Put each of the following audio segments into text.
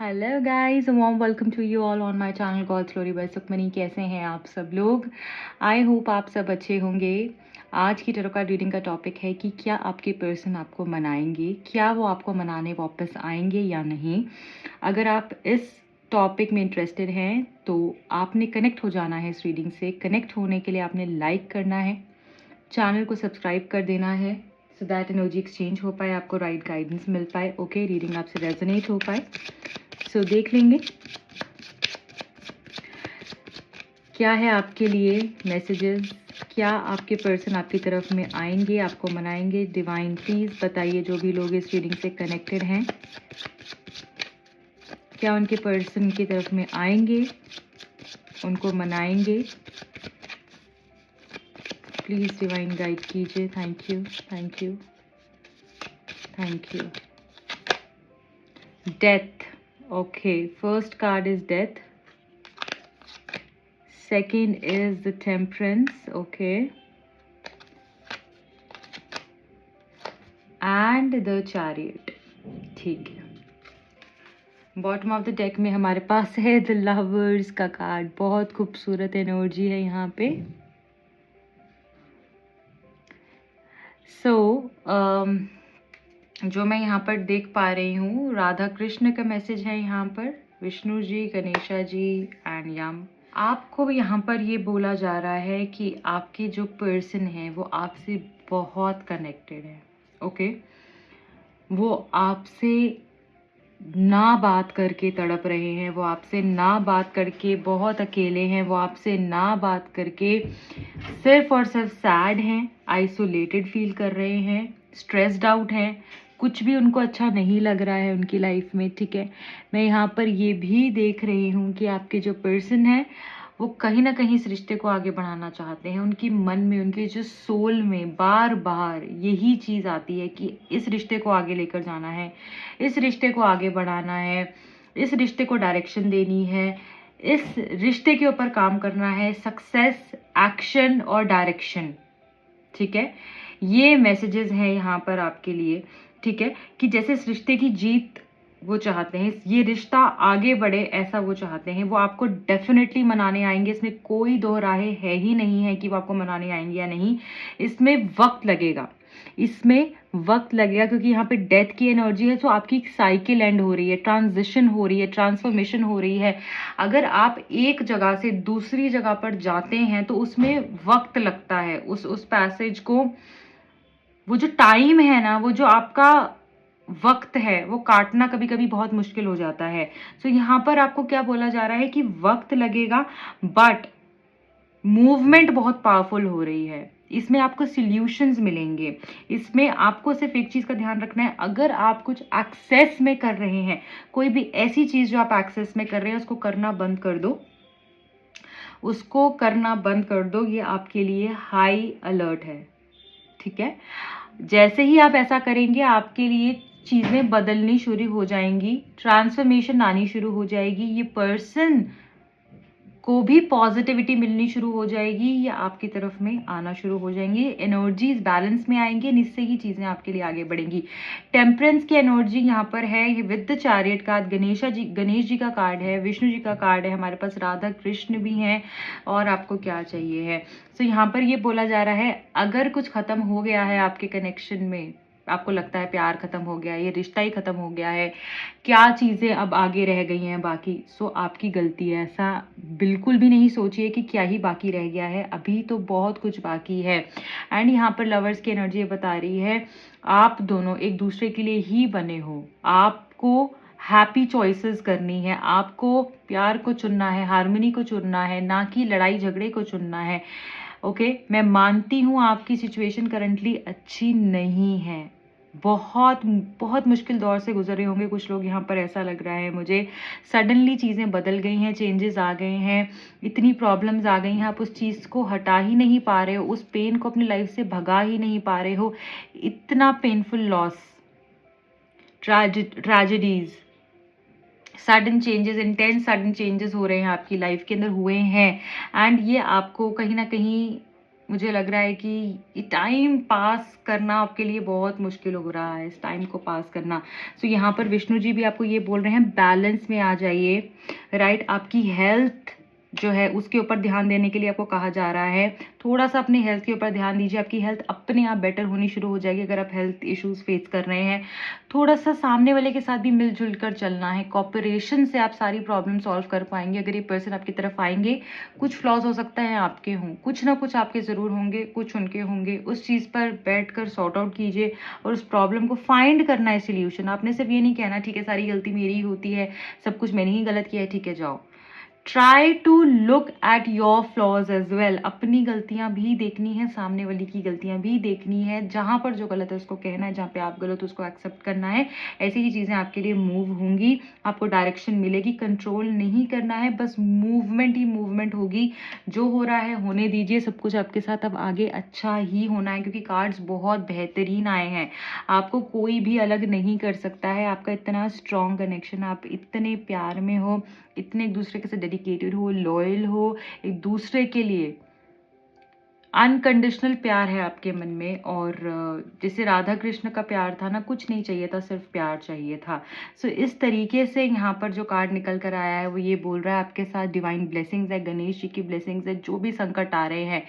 Hello guys, warm welcome to you all on my channel God Story by Sukhmani. कैसे हैं आप सब लोग? आई होप आप सब अच्छे होंगे। आज की टैरो कार्ड रीडिंग का टॉपिक है कि क्या आपके पर्सन आपको मनाएंगे, क्या वो आपको मनाने वापस आएंगे या नहीं। अगर आप इस टॉपिक में इंटरेस्टेड हैं तो आपने कनेक्ट हो जाना है इस रीडिंग से। कनेक्ट होने के लिए आपने लाइक करना है, चैनल को सब्सक्राइब कर देना है सो दैट एनर्जी एक्सचेंज हो पाए, आपको राइट गाइडेंस मिल पाए। ओके, रीडिंग आपसे रेजोनेट हो पाए। सो देख लेंगे क्या है आपके लिए मैसेजेस, क्या आपके पर्सन आपकी तरफ में आएंगे, आपको मनाएंगे। डिवाइन प्लीज बताइए, जो भी लोग इस रीडिंग से कनेक्टेड हैं, क्या उनके पर्सन की तरफ में आएंगे, उनको मनाएंगे। प्लीज डिवाइन गाइड कीजिए। Thank you, thank you, thank you. Death. Okay, first card is death. Second is the temperance, okay, and the chariot. ठीक है। बॉटम ऑफ द डेक में हमारे पास है द लवर्स का कार्ड। बहुत खूबसूरत एनर्जी है यहाँ पे। जो मैं यहाँ पर देख पा रही हूँ, राधा कृष्ण का मैसेज है यहाँ पर, विष्णु जी, गणेशा जी एंड यम। आपको यहाँ पर ये बोला जा रहा है कि आपके जो पर्सन है वो आपसे बहुत कनेक्टेड है। ओके, वो आपसे ना बात करके तड़प रहे हैं, वो आपसे ना बात करके बहुत अकेले हैं, वो आपसे ना बात करके सिर्फ और सिर्फ सैड हैं, आइसोलेटेड फील कर रहे हैं, स्ट्रेस्ड आउट हैं, कुछ भी उनको अच्छा नहीं लग रहा है उनकी लाइफ में। ठीक है, मैं यहाँ पर ये भी देख रही हूँ कि आपके जो पर्सन है वो कहीं ना कहीं इस रिश्ते को आगे बढ़ाना चाहते हैं। उनकी मन में, उनके जो सोल में बार बार यही चीज़ आती है कि इस रिश्ते को आगे लेकर जाना है, इस रिश्ते को आगे बढ़ाना है, इस रिश्ते को डायरेक्शन देनी है, इस रिश्ते के ऊपर काम करना है, सक्सेस, एक्शन और डायरेक्शन। ठीक है, ये मैसेजेस हैं यहाँ पर आपके लिए। ठीक है, कि जैसे इस रिश्ते की जीत वो चाहते हैं, ये रिश्ता आगे बढ़े ऐसा वो चाहते हैं। वो आपको डेफिनेटली मनाने आएंगे, इसमें कोई दो राहे है ही नहीं है कि वो आपको मनाने आएंगे या नहीं। इसमें वक्त लगेगा, इसमें वक्त लगेगा, क्योंकि यहाँ पे डेथ की एनर्जी है। तो आपकी साइकिल एंड हो रही है, ट्रांजिशन हो रही है, ट्रांसफॉर्मेशन हो रही है। अगर आप एक जगह से दूसरी जगह पर जाते हैं तो उसमें वक्त लगता है। उस पैसेज को, वो जो टाइम है ना, वो जो आपका वक्त है, वो काटना कभी कभी बहुत मुश्किल हो जाता है। तो यहाँ पर आपको क्या बोला जा रहा है कि वक्त लगेगा, बट मूवमेंट बहुत पावरफुल हो रही है। इसमें आपको सॉल्यूशंस मिलेंगे। इसमें आपको सिर्फ एक चीज का ध्यान रखना है, अगर आप कुछ एक्सेस में कर रहे हैं, कोई भी ऐसी चीज जो आप एक्सेस में कर रहे हैं, उसको करना बंद कर दो, उसको करना बंद कर दो। ये आपके लिए हाई अलर्ट है। ठीक है, जैसे ही आप ऐसा करेंगे आपके लिए चीजें बदलनी शुरू हो जाएंगी, ट्रांसफॉर्मेशन आनी शुरू हो जाएगी। ये पर्सन को भी पॉजिटिविटी मिलनी शुरू हो जाएगी, या आपकी तरफ में आना शुरू हो जाएंगी। एनर्जीज बैलेंस में आएंगे, इससे ही चीजें आपके लिए आगे बढ़ेंगी। टेम्परेंस की एनर्जी यहाँ पर है, ये with the chariot card. Ganesh ji का कार्ड है, विष्णु जी का कार्ड है, हमारे पास राधा कृष्ण भी हैं। और आपको क्या चाहिए है? तो यहाँ पर ये बोला जा रहा है, अगर कुछ खत्म हो गया है आपके कनेक्शन में, आपको लगता है प्यार खत्म हो गया, ये रिश्ता ही खत्म हो गया है, क्या चीजें अब आगे रह गई हैं बाकी, सो आपकी गलती है। ऐसा बिल्कुल भी नहीं सोचिए कि क्या ही बाकी रह गया है, अभी तो बहुत कुछ बाकी है। एंड यहाँ पर लवर्स की एनर्जी बता रही है, आप दोनों एक दूसरे के लिए ही बने हो। आपको हैप्पी चॉइसेस करनी है, आपको प्यार को चुनना है, हार्मनी को चुनना है, ना कि लड़ाई झगड़े को चुनना है। ओके, मैं मानती हूँ आपकी सिचुएशन करंटली अच्छी नहीं है, बहुत बहुत मुश्किल दौर से गुजर रहे होंगे कुछ लोग। यहाँ पर ऐसा लग रहा है मुझे, सडनली चीज़ें बदल गई हैं, चेंजेस आ गए हैं, इतनी प्रॉब्लम्स आ गई हैं, आप उस चीज़ को हटा ही नहीं पा रहे हो, उस पेन को अपनी लाइफ से भगा ही नहीं पा रहे हो। इतना painful loss, tragedies, sudden changes, intense sudden changes हो रहे हैं आपकी लाइफ के अंदर, हुए हैं। एंड ये आपको कहीं ना कहीं मुझे लग रहा है कि ये टाइम पास करना आपके लिए बहुत मुश्किल हो रहा है, इस टाइम को पास करना। सो यहाँ पर विष्णु जी भी आपको ये बोल रहे हैं बैलेंस में आ जाइए, राइट। आपकी हेल्थ जो है उसके ऊपर ध्यान देने के लिए आपको कहा जा रहा है। थोड़ा सा अपनी हेल्थ के ऊपर ध्यान दीजिए, आपकी हेल्थ अपने आप बेटर होनी शुरू हो जाएगी। अगर आप हेल्थ इश्यूज फेस कर रहे हैं, थोड़ा सा सामने वाले के साथ भी मिलजुल कर चलना है। कॉपरेशन से आप सारी प्रॉब्लम सॉल्व कर पाएंगे। अगर ये पर्सन आपकी तरफ आएंगे, कुछ फ्लॉज हो सकता है आपके हों, कुछ ना कुछ आपके ज़रूर होंगे, कुछ उनके होंगे। उस चीज़ पर बैठ कर सॉर्ट आउट कीजिए और उस प्रॉब्लम को फाइंड करना है सोल्यूशन। आपने सिर्फ ये नहीं कहना ठीक है सारी गलती मेरी ही होती है, सब कुछ मैंने ही गलत किया है, ठीक है जाओ। Try to look at your flaws as well. अपनी गलतियां भी देखनी है, सामने वाली की गलतियां भी देखनी है। जहां पर जो गलत है उसको कहना है, जहां पे आप गलत उसको एक्सेप्ट करना है। ऐसी ही चीजें आपके लिए मूव होंगी, आपको डायरेक्शन मिलेगी। कंट्रोल नहीं करना है, बस मूवमेंट ही मूवमेंट होगी। जो हो रहा है होने दीजिए, सब कुछ आपके साथ अब आगे अच्छा ही होना है, क्योंकि कार्ड्स बहुत बेहतरीन आए हैं। आपको कोई भी अलग नहीं कर सकता है। आपका इतना स्ट्रॉन्ग कनेक्शन, आप इतने प्यार में हो, इतने एक दूसरे के साथ डेडिकेटेड हो, लॉयल हो एक दूसरे के लिए। अनकंडीशनल प्यार है आपके मन में। और जैसे राधा कृष्ण का प्यार था ना, कुछ नहीं चाहिए था, सिर्फ प्यार चाहिए था। सो इस तरीके से यहाँ पर जो कार्ड निकल कर आया है वो ये बोल रहा है आपके साथ डिवाइन ब्लेसिंग्स है, गणेश जी की ब्लेसिंग्स है। जो भी संकट आ रहे हैं,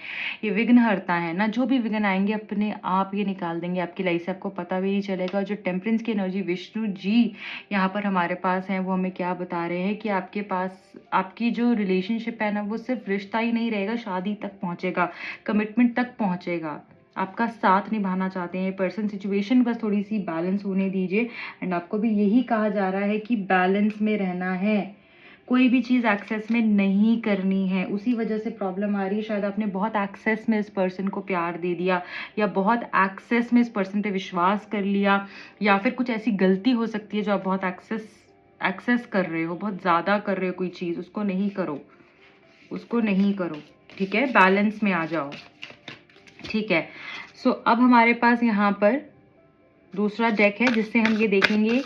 ये विघ्न हरता है ना, जो भी विघ्न आएंगे अपने आप ये निकाल देंगे आपकी लाइफ से, आपको पता भी नहीं चलेगा। और जो टेम्परेंस की एनर्जी विष्णु जी यहाँ पर हमारे पास हैं, वो हमें क्या बता रहे हैं कि आपके पास आपकी जो रिलेशनशिप है ना, वो सिर्फ रिश्ता ही नहीं रहेगा, शादी तक पहुंचेगा, कमिटमेंट तक पहुंचेगा। आपका साथ निभाना चाहते हैं पर्सन। सिचुएशन बस थोड़ी सी बैलेंस होने दीजिए। एंड आपको भी यही कहा जा रहा है कि बैलेंस में रहना है, कोई भी चीज़ एक्सेस में नहीं करनी है। उसी वजह से प्रॉब्लम आ रही है। शायद आपने बहुत एक्सेस में इस पर्सन को प्यार दे दिया, या बहुत एक्सेस में इस पर्सन पे विश्वास कर लिया, या फिर कुछ ऐसी गलती हो सकती है जो आप बहुत एक्सेस कर रहे हो, बहुत ज़्यादा कर रहे हो कोई चीज़, उसको नहीं करो, उसको नहीं करो, ठीक है। बैलेंस में आ जाओ, ठीक है। सो अब हमारे पास यहाँ पर दूसरा डेक है, जिससे हम ये देखेंगे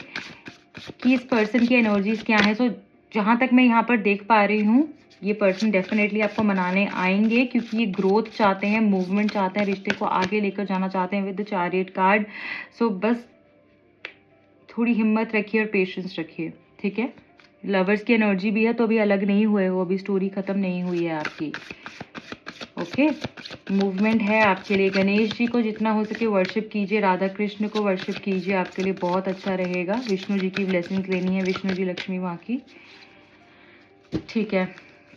कि इस पर्सन की एनर्जीज क्या है। सो जहाँ तक मैं यहाँ पर देख पा रही हूँ, ये पर्सन डेफिनेटली आपको मनाने आएंगे, क्योंकि ये ग्रोथ चाहते हैं, मूवमेंट चाहते हैं, रिश्ते को आगे लेकर जाना चाहते हैं विद द चैरियट कार्ड। सो बस थोड़ी हिम्मत रखिए और पेशेंस रखिए, ठीक है। लवर्स की एनर्जी भी है, तो अभी अलग नहीं हुए हो, अभी स्टोरी खत्म नहीं हुई है आपकी, ओके। मूवमेंट है आपके लिए। गणेश जी को जितना हो सके वर्शिप कीजिए, राधा कृष्ण को वर्शिप कीजिए, आपके लिए बहुत अच्छा रहेगा। विष्णु जी की ब्लेसिंग्स लेनी है, विष्णु जी लक्ष्मी माँ की, ठीक है।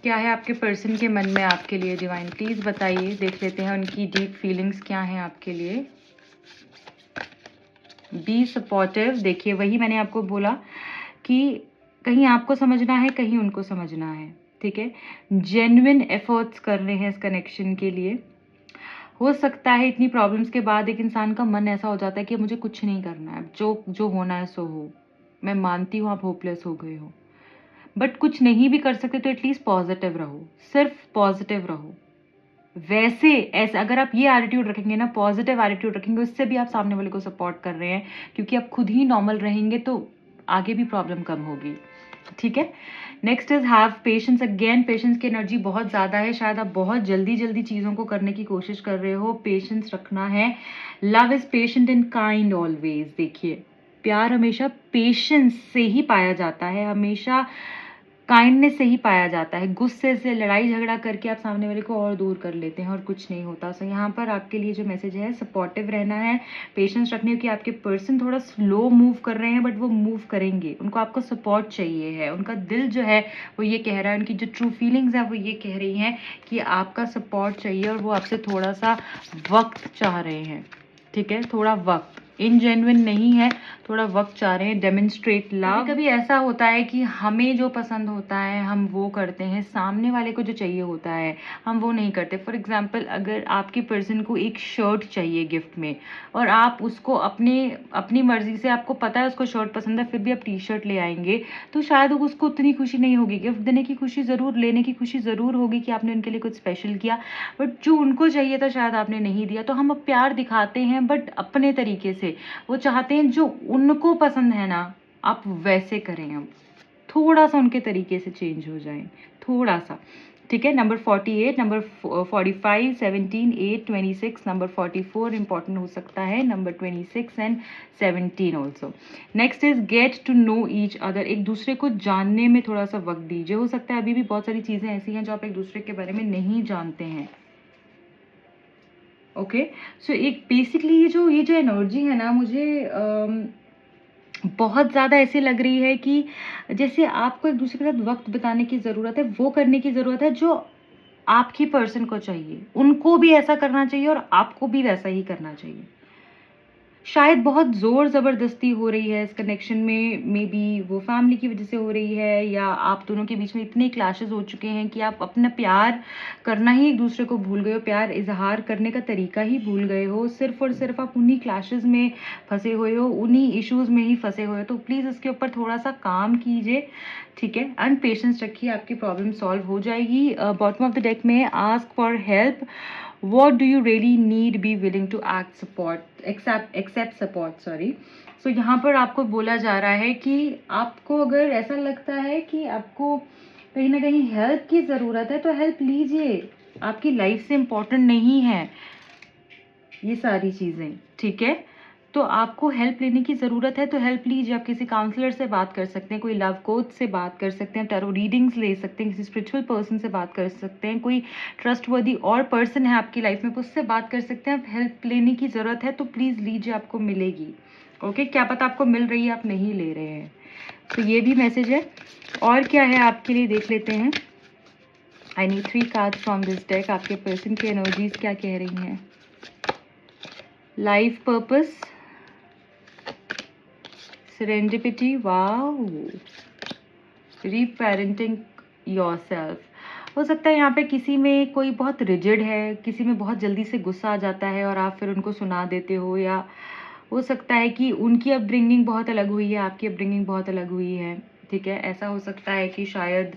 क्या है आपके पर्सन के मन में आपके लिए, डिवाइन प्लीज बताइए। देख लेते हैं उनकी डीप फीलिंग्स क्या हैं आपके लिए। Be supportive. देखिए वही मैंने आपको बोला कि कहीं आपको समझना है, कहीं उनको समझना है, ठीक है। जेन्युइन एफर्ट्स कर रहे हैं इस कनेक्शन के लिए। हो सकता है इतनी प्रॉब्लम्स के बाद एक इंसान का मन ऐसा हो जाता है कि मुझे कुछ नहीं करना है, जो जो होना है सो हो। मैं मानती हूँ आप होपलेस हो गए हो, बट कुछ नहीं भी कर सकते तो एटलीस्ट पॉजिटिव रहो, सिर्फ पॉजिटिव रहो। वैसे ऐसा अगर आप ये एटीट्यूड रखेंगे ना, पॉजिटिव एटीट्यूड रखेंगे, उससे भी आप सामने वाले को सपोर्ट कर रहे हैं, क्योंकि आप खुद ही नॉर्मल रहेंगे तो आगे भी प्रॉब्लम कम होगी, ठीक है। Next is have patience. Again patience की एनर्जी बहुत ज़्यादा है। शायद आप बहुत जल्दी जल्दी चीज़ों को करने की कोशिश कर रहे हो, पेशेंस रखना है। Love is patient and kind always. देखिए प्यार हमेशा पेशेंस से ही पाया जाता है, हमेशा काइंडनेस से ही पाया जाता है। गुस्से से लड़ाई झगड़ा करके आप सामने वाले को और दूर कर लेते हैं और कुछ नहीं होता। सो यहाँ पर आपके लिए जो मैसेज है, सपोर्टिव रहना है, पेशेंस रखने की। आपके पर्सन थोड़ा स्लो मूव कर रहे हैं, बट वो मूव करेंगे, उनको आपको सपोर्ट चाहिए है। उनका दिल जो है वो ये कह रहा है, उनकी जो ट्रू फीलिंग्स है वो ये कह रही हैं कि आपका सपोर्ट चाहिए, और वो आपसे थोड़ा सा वक्त चाह रहे हैं, ठीक है। थोड़ा वक्त, इनजेन्युइन नहीं है, थोड़ा वक्त चाह रहे हैं। Demonstrate love. कभी ऐसा होता है कि हमें जो पसंद होता है हम वो करते हैं, सामने वाले को जो चाहिए होता है हम वो नहीं करते। फॉर एग्जाम्पल अगर आपके पर्सन को एक शर्ट चाहिए गिफ्ट में, और आप उसको अपनी मर्जी से, आपको पता है उसको शर्ट पसंद है, फिर भी आप टी शर्ट ले आएंगे, तो शायद उसको उतनी खुशी नहीं होगी। गिफ्ट देने की खुशी ज़रूर, लेने की खुशी ज़रूर होगी कि आपने उनके लिए कुछ स्पेशल किया, बट जो उनको चाहिए था शायद आपने नहीं दिया। तो हम अब प्यार दिखाते हैं बट अपने तरीके से। वो चाहते हैं जो उनको पसंद है ना, आप वैसे करें, अब थोड़ा सा उनके तरीके से चेंज हो जाएं, थोड़ा सा। ठीक है। नंबर 48, नंबर 45, 17, 8, 26, नंबर 44 इंपॉर्टेंट हो सकता है, number 26 and 17 also. Next is get to know each other, एक दूसरे को जानने में थोड़ा सा वक्त दीजिए। हो सकता है अभी भी बहुत सारी चीज़ें ऐसी हैं जो आप एक दूसरे के बारे में नहीं जानते हैं। ओके, सो एक बेसिकली ये जो एनर्जी है ना, मुझे बहुत ज़्यादा ऐसी लग रही है कि जैसे आपको एक दूसरे के साथ वक्त बिताने की ज़रूरत है, वो करने की ज़रूरत है जो आपकी पर्सन को चाहिए। उनको भी ऐसा करना चाहिए और आपको भी वैसा ही करना चाहिए। शायद बहुत ज़ोर ज़बरदस्ती हो रही है इस कनेक्शन में, मे बी वो फैमिली की वजह से हो रही है, या आप दोनों के बीच में इतने क्लैशेस हो चुके हैं कि आप अपना प्यार करना ही एक दूसरे को भूल गए हो, प्यार इजहार करने का तरीका ही भूल गए हो। सिर्फ और सिर्फ आप उन्हीं क्लैशेस में फंसे हुए हो, उन्हीं इश्यूज़ में ही फंसे हुए हो। तो प्लीज़ इसके ऊपर थोड़ा सा काम कीजिए, ठीक है, एंड पेशेंस रखिए, आपकी प्रॉब्लम सॉल्व हो जाएगी। बॉटम ऑफ द डेक में ask for help, what do you really need, be willing to accept support, sorry। so यहाँ पर आपको बोला जा रहा है कि आपको अगर ऐसा लगता है कि आपको कहीं ना कहीं हेल्प की ज़रूरत है तो हेल्प लीजिए, आपकी लाइफ से इम्पोर्टेंट नहीं है ये सारी चीज़ें, ठीक है। तो आपको हेल्प लेने की ज़रूरत है तो हेल्प लीजिए। आप किसी काउंसलर से बात कर सकते हैं, कोई लव कोच से बात कर सकते हैं, टैरो रीडिंग्स ले सकते हैं, किसी स्पिरिचुअल पर्सन से बात कर सकते हैं, कोई ट्रस्टवर्दी और पर्सन है आपकी लाइफ में, उससे बात कर सकते हैं। आप हेल्प लेने की ज़रूरत है तो प्लीज़ लीजिए, आपको मिलेगी। ओके, क्या पता आपको मिल रही है, आप नहीं ले रहे हैं। तो ये भी मैसेज है। और क्या है आपके लिए, देख लेते हैं। I need 3 cards from this deck. आपके पर्सन की एनर्जीज क्या कह रही हैं? Life purpose, serendipity, wow, reparenting yourself. हो सकता है यहाँ पे किसी में कोई बहुत रिजिड है, किसी में बहुत जल्दी से गुस्सा आ जाता है और आप फिर उनको सुना देते हो, या हो सकता है कि उनकी अपब्रिंगिंग बहुत अलग हुई है, आपकी अपब्रिंगिंग बहुत अलग हुई है, ठीक है। ऐसा हो सकता है कि शायद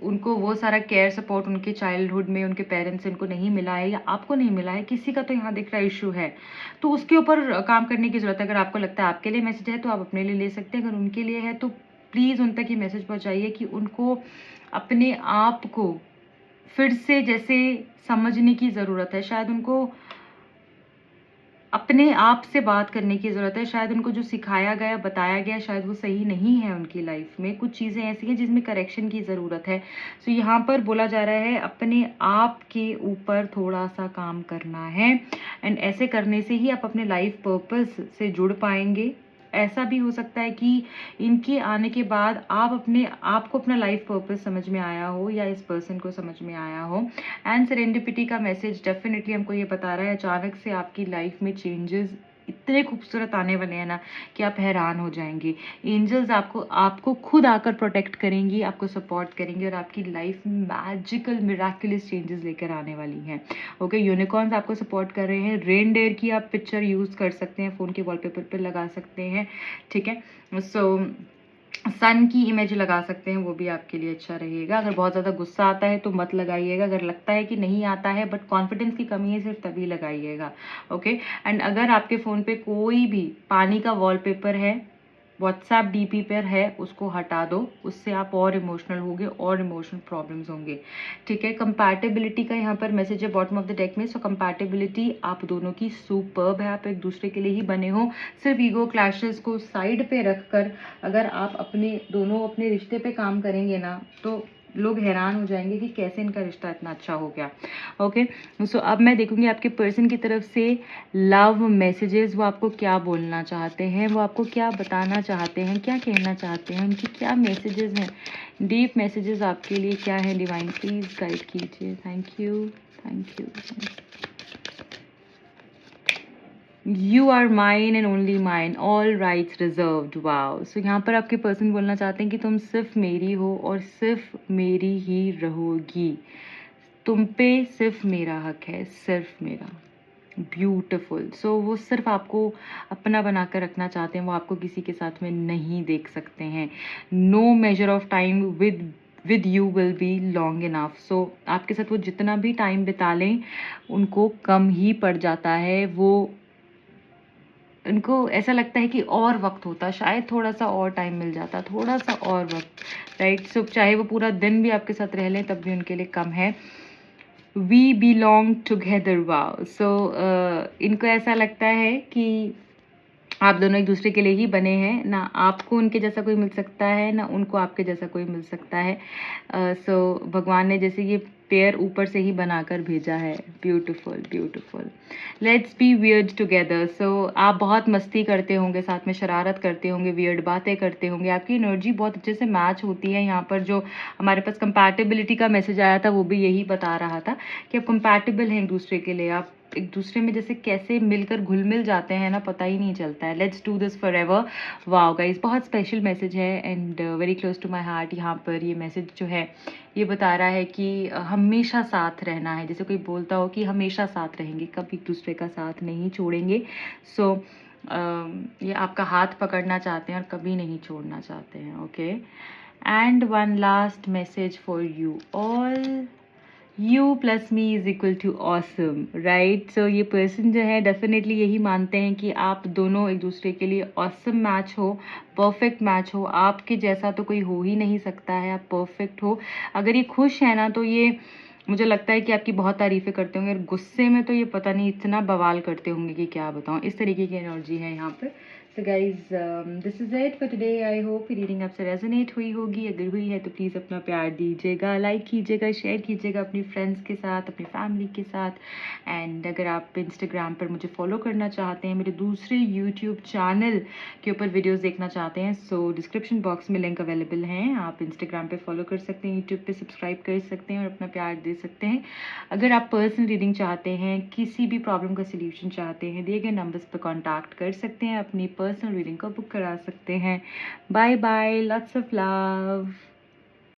उनको वो सारा केयर सपोर्ट उनके चाइल्डहुड में उनके पेरेंट्स से उनको नहीं मिला है, या आपको नहीं मिला है, किसी का तो यहाँ दिख रहा इशू है। तो उसके ऊपर काम करने की ज़रूरत है। अगर आपको लगता है आपके लिए मैसेज है तो आप अपने लिए ले सकते हैं, अगर उनके लिए है तो प्लीज़ उन तक ये मैसेज पहुँचाइए कि उनको अपने आप को फिर से जैसे समझने की ज़रूरत है। शायद उनको अपने आप से बात करने की ज़रूरत है। शायद उनको जो सिखाया गया, बताया गया, शायद वो सही नहीं है उनकी लाइफ में। कुछ चीज़ें ऐसी हैं जिसमें करेक्शन की ज़रूरत है। सो यहाँ पर बोला जा रहा है अपने आप के ऊपर थोड़ा सा काम करना है, एंड ऐसे करने से ही आप अपने लाइफ पर्पस से जुड़ पाएंगे। ऐसा भी हो सकता है कि इनके आने के बाद आपको अपना लाइफ पर्पस समझ में आया हो, या इस पर्सन को समझ में आया हो। एंड सेरेंडिपिटी का मैसेज डेफिनेटली हमको ये बता रहा है, अचानक से आपकी लाइफ में चेंजेस इतने खूबसूरत आने वाले हैं ना कि आप हैरान हो जाएंगे। एंजल्स आपको खुद आकर प्रोटेक्ट करेंगी, आपको सपोर्ट करेंगे, और आपकी लाइफ में मैजिकल मिराकुलस चेंजेस लेकर आने वाली हैं। ओके, यूनिकॉर्न्स आपको सपोर्ट कर रहे हैं। रेनडेयर की आप पिक्चर यूज़ कर सकते हैं, फ़ोन के वॉलपेपर पर लगा सकते हैं, ठीक है। सो सन की इमेज लगा सकते हैं, वो भी आपके लिए अच्छा रहेगा। अगर बहुत ज़्यादा गुस्सा आता है तो मत लगाइएगा। अगर लगता है कि नहीं आता है बट कॉन्फिडेंस की कमी है सिर्फ, तभी लगाइएगा। ओके, एंड अगर आपके फ़ोन पे कोई भी पानी का वॉलपेपर है, व्हाट्सएप डीपी पर है, उसको हटा दो। उससे आप और इमोशनल होंगे और इमोशनल प्रॉब्लम्स होंगे, ठीक है। कंपैटिबिलिटी का यहाँ पर मैसेज है बॉटम ऑफ द डेक में। सो कंपैटिबिलिटी आप दोनों की सुपर्ब है, आप एक दूसरे के लिए ही बने हो। सिर्फ ईगो क्लैशेस को साइड पे रखकर अगर आप दोनों अपने रिश्ते पे काम करेंगे ना, तो लोग हैरान हो जाएंगे कि कैसे इनका रिश्ता इतना अच्छा हो गया। ओके, सो अब मैं देखूंगी आपके पर्सन की तरफ से लव मैसेजेस, वो आपको क्या बोलना चाहते हैं, वो आपको क्या बताना चाहते हैं, क्या कहना चाहते हैं, उनकी क्या मैसेजेस हैं, डीप मैसेजेस आपके लिए क्या है। डिवाइन प्लीज गाइड कीजिए। Thank you, thank you. You are mine and only mine, all rights reserved. Wow, so यहाँ पर आपके पर्सन बोलना चाहते हैं कि तुम सिर्फ मेरी हो और सिर्फ मेरी ही रहोगी। तुम पे सिर्फ मेरा हक है, सिर्फ मेरा। ब्यूटिफुल। सो वो सिर्फ आपको अपना बना कर रखना चाहते हैं, वो आपको किसी के साथ में नहीं देख सकते हैं। No measure of time with you will be long enough. So आपके साथ वो जितना भी टाइम बिता लें उनको कम ही पड़ जाता है। वो उनको ऐसा लगता है कि और वक्त होता, शायद थोड़ा सा और टाइम मिल जाता, थोड़ा सा और वक्त, राइट। सो चाहे वो पूरा दिन भी आपके साथ रह लें तब भी उनके लिए कम है। We belong together, wow. So इनको ऐसा लगता है कि आप दोनों एक दूसरे के लिए ही बने हैं, ना आपको उनके जैसा कोई मिल सकता है ना उनको आपके जैसा कोई मिल सकता है। सो भगवान ने जैसे ये पेयर ऊपर से ही बनाकर भेजा है। Beautiful beautiful. Let's be weird together. So आप बहुत मस्ती करते होंगे, साथ में शरारत करते होंगे, वियर्ड बातें करते होंगे, आपकी एनर्जी बहुत अच्छे से मैच होती है। यहाँ पर जो हमारे पास कंपैटिबिलिटी का मैसेज आया था वो भी यही बता रहा था कि आप कंपैटिबल हैं एक दूसरे के लिए, आप एक दूसरे में जैसे कैसे मिलकर घुल मिल जाते हैं ना, पता ही नहीं चलता है। Let's do this for ever. Wow guys, बहुत स्पेशल मैसेज है and very close to my heart. यहाँ पर ये मैसेज जो है ये बता रहा है कि हमेशा साथ रहना है। जैसे कोई बोलता हो कि हमेशा साथ रहेंगे, कभी एक दूसरे का साथ नहीं छोड़ेंगे। सो ये आपका हाथ पकड़ना चाहते हैं और कभी नहीं छोड़ना चाहते हैं। Okay, and one last message for you all. You plus me is equal to awesome, right. So ये पर्सन जो है डेफिनेटली यही मानते हैं कि आप दोनों एक दूसरे के लिए ऑसम मैच हो, परफेक्ट मैच हो। आपके जैसा तो कोई हो ही नहीं सकता है, आप परफेक्ट हो। अगर ये खुश है ना तो ये मुझे लगता है कि आपकी बहुत तारीफ़ें करते होंगे, और गुस्से में तो ये पता नहीं इतना बवाल करते होंगे कि क्या बताऊँ। इस तरीके की एनर्जी है यहाँ पर। तो guys this is it for today. I hope reading आपसे रेजोनेट हुई होगी। अगर हुई है तो प्लीज़ अपना प्यार दीजिएगा, लाइक कीजिएगा, शेयर कीजिएगा अपनी फ्रेंड्स के साथ, अपनी फैमिली के साथ। एंड अगर आप इंस्टाग्राम पर मुझे फॉलो करना चाहते हैं, मेरे दूसरे यूट्यूब चैनल के ऊपर वीडियोज़ देखना चाहते हैं, सो डिस्क्रिप्शन बॉक्स में लिंक अवेलेबल हैं। आप इंस्टाग्राम पर फॉलो कर सकते हैं, यूट्यूब पर सब्सक्राइब कर सकते हैं और अपना प्यार दे सकते हैं। अगर आप पर्सनल रीडिंग चाहते हैं, किसी भी प्रॉब्लम का सलूशन चाहते हैं, दिए गए नंबर्स पर कॉन्टैक्ट कर सकते हैं, अपनी पर्सनल रीडिंग को बुक करा सकते हैं। Bye bye, lots of love.